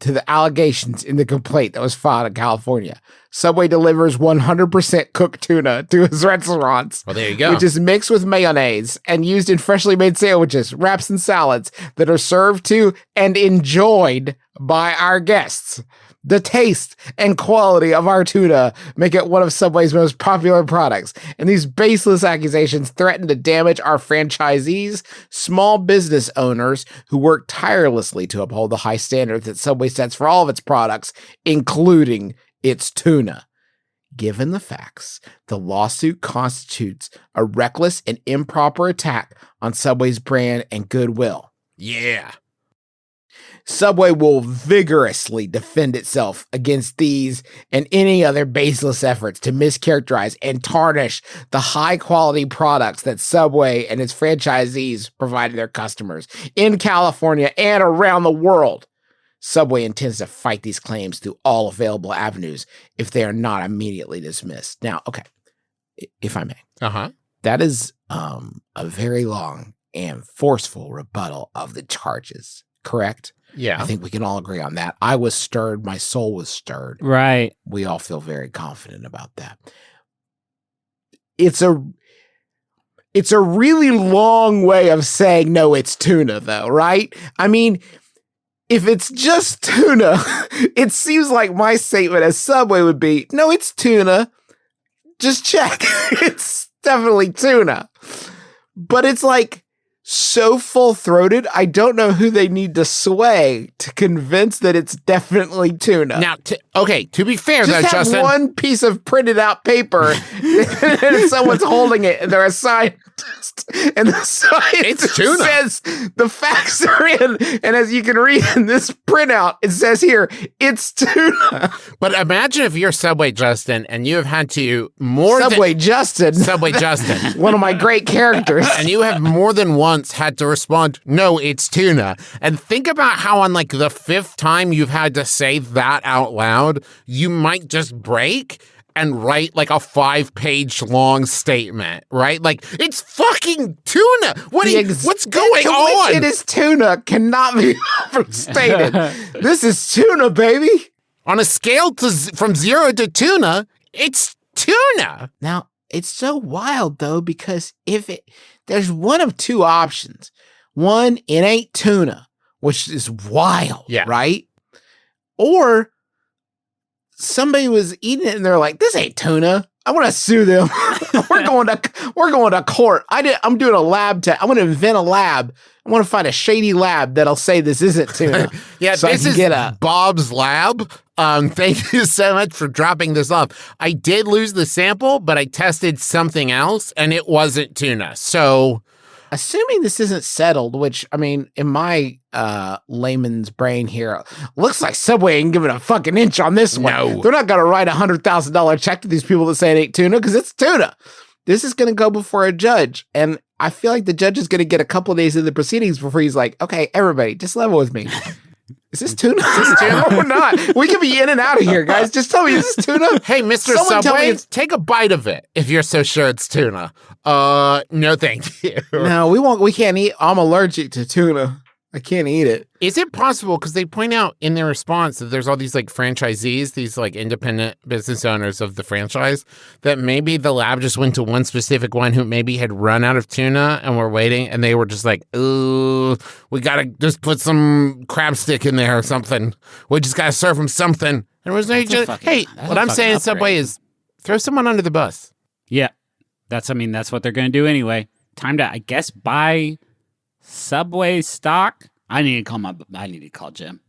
to the allegations in the complaint that was filed in California. Subway delivers 100% cooked tuna to its restaurants. Well, there you go. Which is mixed with mayonnaise and used in freshly made sandwiches, wraps, and salads that are served to and enjoyed by our guests. The taste and quality of our tuna make it one of Subway's most popular products, and these baseless accusations threaten to damage our franchisees, small business owners who work tirelessly to uphold the high standards that Subway sets for all of its products, including its tuna. Given the facts, the lawsuit constitutes a reckless and improper attack on Subway's brand and goodwill. Yeah. Subway will vigorously defend itself against these and any other baseless efforts to mischaracterize and tarnish the high-quality products that Subway and its franchisees provide to their customers in California and around the world. Subway intends to fight these claims through all available avenues if they are not immediately dismissed. Now, okay, if I may. Uh-huh. That is a very long and forceful rebuttal of the charges, correct? Yeah. I think we can all agree on that. I was stirred. My soul was stirred. Right. We all feel very confident about that. It's a really long way of saying, no, it's tuna, though, right? I mean, if it's just tuna, it seems like my statement as Subway would be, no, it's tuna. Just check. It's definitely tuna. But it's like, so full-throated, I don't know who they need to sway to convince that it's definitely tuna. Now, to be fair, just though, have Justin, one piece of printed out paper and someone's holding it and they're a scientist and the scientist It's tuna. says the facts are in, and as you can read in this printout, it says here, it's tuna. But imagine if you're Subway Justin and you have had to more Subway Justin. Subway Justin. One of my great characters. And you have more than once had to respond, no, it's tuna. And think about how on like the 5th time you've had to say that out loud, you might just break and write like a 5-page long statement, right? Like, it's fucking tuna. What's going on? It is tuna cannot be overstated. This is tuna, baby. On a scale from 0 to tuna, it's tuna. Now, it's so wild though, because there's one of two options. One, it ain't tuna, which is wild, right? Or somebody was eating it and they're like, this ain't tuna. I want to sue them. we're going to court. I'm doing a lab test. I'm going to invent a lab. I want to find a shady lab that'll say this isn't tuna. So this is Bob's lab. Thank you so much for dropping this off. I did lose the sample, but I tested something else and it wasn't tuna. So assuming this isn't settled, which, I mean, in my layman's brain here, looks like Subway ain't giving a fucking inch on this one. No. They're not going to write $100,000 check to these people that say it ain't tuna because it's tuna. This is going to go before a judge. And I feel like the judge is going to get a couple of days of the proceedings before he's like, okay, everybody, just level with me. Is this tuna? Is this tuna or not? We can be in and out of here, guys. Just tell me, is this tuna? Hey, Mr. Someone tell Subway, me take a bite of it if you're so sure it's tuna. No, thank you. No, we can't eat. I'm allergic to tuna. I can't eat it. Is it possible, because they point out in their response that there's all these like franchisees, these like independent business owners of the franchise, that maybe the lab just went to one specific one who maybe had run out of tuna and were waiting, and they were just like, ooh, we got to just put some crab stick in there or something. We just got to serve them something. And it was like, hey, what I'm saying, Subway, is throw someone under the bus. Yeah. That's what they're going to do anyway. Time to, I guess, buy Subway stock. I need to call Jim.